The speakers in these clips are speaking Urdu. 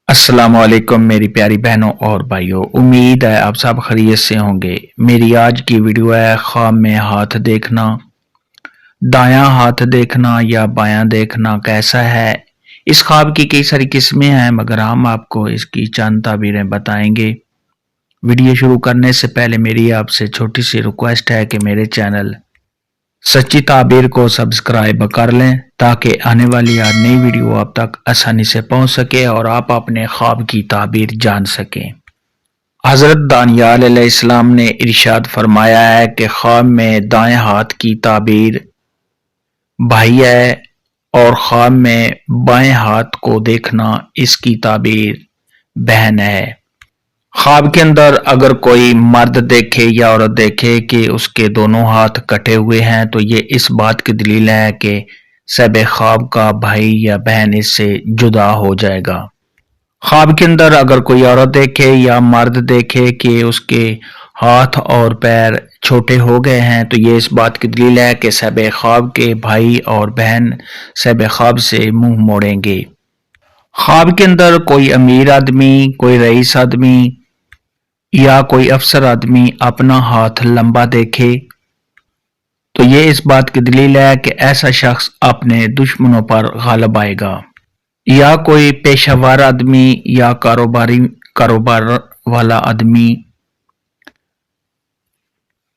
السلام علیکم میری پیاری بہنوں اور بھائیوں، امید ہے آپ سب خیریت سے ہوں گے۔ میری آج کی ویڈیو ہے خواب میں ہاتھ دیکھنا، دایاں ہاتھ دیکھنا یا بایاں دیکھنا کیسا ہے۔ اس خواب کی کئی ساری قسمیں ہیں مگر ہم آپ کو اس کی چند تعبیریں بتائیں گے۔ ویڈیو شروع کرنے سے پہلے میری آپ سے چھوٹی سی ریکویسٹ ہے کہ میرے چینل سچی تعبیر کو سبسکرائب کر لیں تاکہ آنے والی ہر نئی ویڈیو آپ تک آسانی سے پہنچ سکے اور آپ اپنے خواب کی تعبیر جان سکیں۔ حضرت دانیال علیہ السلام نے ارشاد فرمایا ہے کہ خواب میں دائیں ہاتھ کی تعبیر بھائی ہے اور خواب میں بائیں ہاتھ کو دیکھنا اس کی تعبیر بہن ہے۔ خواب کے اندر اگر کوئی مرد دیکھے یا عورت دیکھے کہ اس کے دونوں ہاتھ کٹے ہوئے ہیں تو یہ اس بات کی دلیل ہے کہ صاحب خواب کا بھائی یا بہن اس سے جدا ہو جائے گا۔ خواب کے اندر اگر کوئی عورت دیکھے یا مرد دیکھے کہ اس کے ہاتھ اور پیر چھوٹے ہو گئے ہیں تو یہ اس بات کی دلیل ہے کہ صاحب خواب کے بھائی اور بہن صاحب خواب سے منہ موڑیں گے۔ خواب کے اندر کوئی امیر آدمی، کوئی رئیس آدمی یا کوئی افسر آدمی اپنا ہاتھ لمبا دیکھے تو یہ اس بات کی دلیل ہے کہ ایسا شخص اپنے دشمنوں پر غالب آئے گا۔ یا کوئی پیشہ ور آدمی یا کاروبار والا آدمی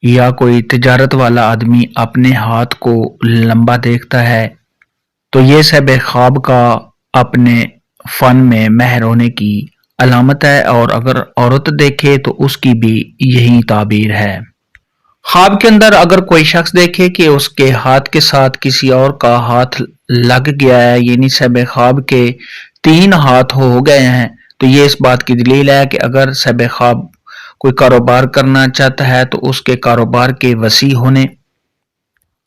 یا کوئی تجارت والا آدمی اپنے ہاتھ کو لمبا دیکھتا ہے تو یہ صاحب خواب کا اپنے فن میں ماہر ہونے کی علامت ہے، اور اگر عورت دیکھے تو اس کی بھی یہی تعبیر ہے۔ خواب کے اندر اگر کوئی شخص دیکھے کہ اس کے ہاتھ کے ساتھ کسی اور کا ہاتھ لگ گیا ہے، یعنی صاحب خواب کے 3 ہاتھ ہو گئے ہیں تو یہ اس بات کی دلیل ہے کہ اگر صاحب خواب کوئی کاروبار کرنا چاہتا ہے تو اس کے کاروبار کے وسیع ہونے،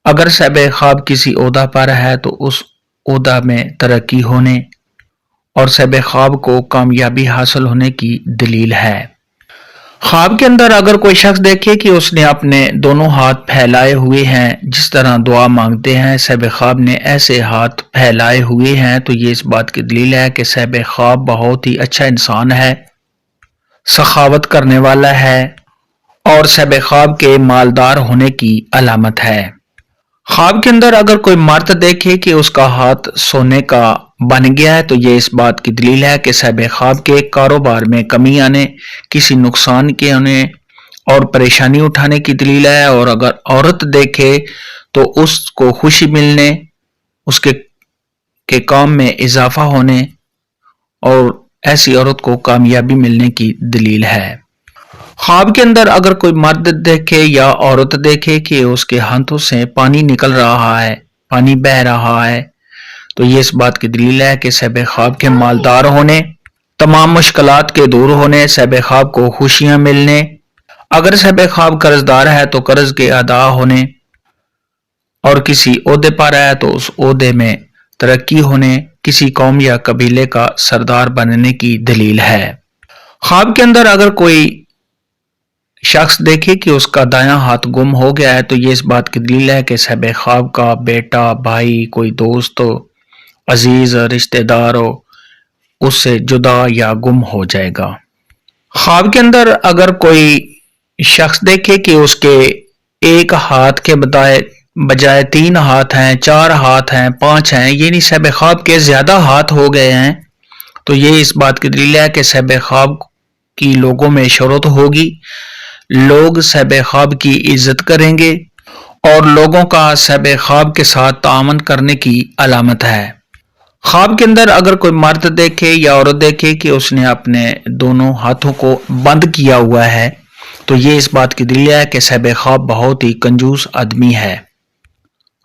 اگر صاحب خواب کسی عہدہ پر ہے تو اس عہدہ میں ترقی ہونے اور صاحب خواب کو کامیابی حاصل ہونے کی دلیل ہے۔ خواب کے اندر اگر کوئی شخص دیکھے کہ اس نے اپنے دونوں ہاتھ پھیلائے ہوئے ہیں جس طرح دعا مانگتے ہیں، صاحب خواب نے ایسے ہاتھ پھیلائے ہوئے ہیں تو یہ اس بات کی دلیل ہے کہ صاحب خواب بہت ہی اچھا انسان ہے، سخاوت کرنے والا ہے اور صاحب خواب کے مالدار ہونے کی علامت ہے۔ خواب کے اندر اگر کوئی مرد دیکھے کہ اس کا ہاتھ سونے کا بن گیا ہے تو یہ اس بات کی دلیل ہے کہ صاحب خواب کے کاروبار میں کمی آنے، کسی نقصان کے ہونے اور پریشانی اٹھانے کی دلیل ہے، اور اگر عورت دیکھے تو اس کو خوشی ملنے، اس کے کام میں اضافہ ہونے اور ایسی عورت کو کامیابی ملنے کی دلیل ہے۔ خواب کے اندر اگر کوئی مرد دیکھے یا عورت دیکھے کہ اس کے ہاتھوں سے پانی نکل رہا ہے، پانی بہہ رہا ہے تو یہ اس بات کی دلیل ہے کہ صاحب خواب کے مالدار ہونے، تمام مشکلات کے دور ہونے، صاحب خواب کو خوشیاں ملنے، اگر صاحب خواب قرض دار ہے تو قرض کے ادا ہونے اور کسی عہدے پر ہے تو اس عہدے میں ترقی ہونے، کسی قوم یا قبیلے کا سردار بننے کی دلیل ہے۔ خواب کے اندر اگر کوئی شخص دیکھے کہ اس کا دایاں ہاتھ گم ہو گیا ہے تو یہ اس بات کی دلیل ہے کہ صاحب خواب کا بیٹا، بھائی، کوئی دوست ہو، عزیز رشتہ دار ہو، اس سے جدا یا گم ہو جائے گا۔ خواب کے اندر اگر کوئی شخص دیکھے کہ اس کے ایک ہاتھ کے بجائے 3 ہاتھ ہیں، 4 ہاتھ ہیں، 5 ہیں، یعنی صاحب خواب کے زیادہ ہاتھ ہو گئے ہیں تو یہ اس بات کی دلیل ہے کہ صاحب خواب کی لوگوں میں شہرت ہوگی، لوگ صاحب خواب کی عزت کریں گے اور لوگوں کا صاحب خواب کے ساتھ تعاون کرنے کی علامت ہے۔ خواب کے اندر اگر کوئی مرد دیکھے یا عورت دیکھے کہ اس نے اپنے دونوں ہاتھوں کو بند کیا ہوا ہے تو یہ اس بات کی دلیل ہے کہ صاحب خواب بہت ہی کنجوس آدمی ہے۔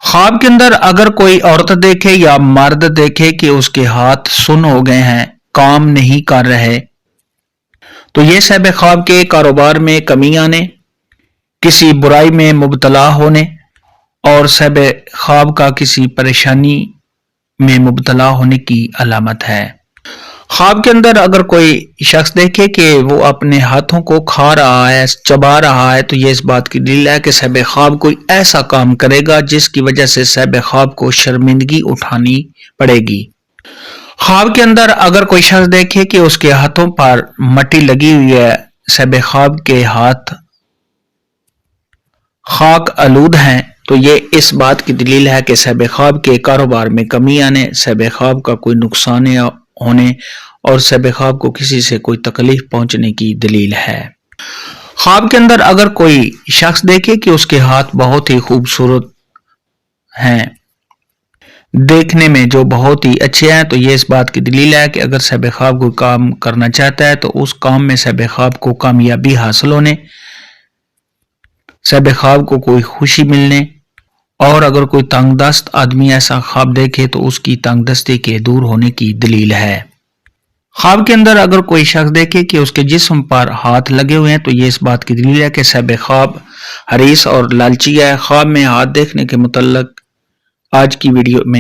خواب کے اندر اگر کوئی عورت دیکھے یا مرد دیکھے کہ اس کے ہاتھ سن ہو گئے ہیں، کام نہیں کر رہے تو یہ صاحب خواب کے کاروبار میں کمی آنے، کسی برائی میں مبتلا ہونے اور صاحب خواب کا کسی پریشانی میں مبتلا ہونے کی علامت ہے۔ خواب کے اندر اگر کوئی شخص دیکھے کہ وہ اپنے ہاتھوں کو کھا رہا ہے، چبا رہا ہے تو یہ اس بات کی دلیل ہے کہ صاحب خواب کوئی ایسا کام کرے گا جس کی وجہ سے صاحب خواب کو شرمندگی اٹھانی پڑے گی۔ خواب کے اندر اگر کوئی شخص دیکھے کہ اس کے ہاتھوں پر مٹی لگی ہوئی ہے، صاحب خواب کے ہاتھ خاک آلود ہیں، تو یہ اس بات کی دلیل ہے کہ صاحب خواب کے کاروبار میں کمی آنے، صاحب خواب کا کوئی نقصان ہونے اور صاحب خواب کو کسی سے کوئی تکلیف پہنچنے کی دلیل ہے۔ خواب کے اندر اگر کوئی شخص دیکھے کہ اس کے ہاتھ بہت ہی خوبصورت ہیں، دیکھنے میں جو بہت ہی اچھے ہیں، تو یہ اس بات کی دلیل ہے کہ اگر صاحب خواب کوئی کام کرنا چاہتا ہے تو اس کام میں صاحب خواب کو کامیابی حاصل ہونے، صاحب خواب کو کوئی خوشی ملنے، اور اگر کوئی تنگ دست آدمی ایسا خواب دیکھے تو اس کی تنگ دستی کے دور ہونے کی دلیل ہے۔ خواب کے اندر اگر کوئی شخص دیکھے کہ اس کے جسم پر ہاتھ لگے ہوئے ہیں تو یہ اس بات کی دلیل ہے کہ صاحب خواب حریص اور لالچی ہے۔ خواب میں ہاتھ دیکھنے کے متعلق آج کی ویڈیو میں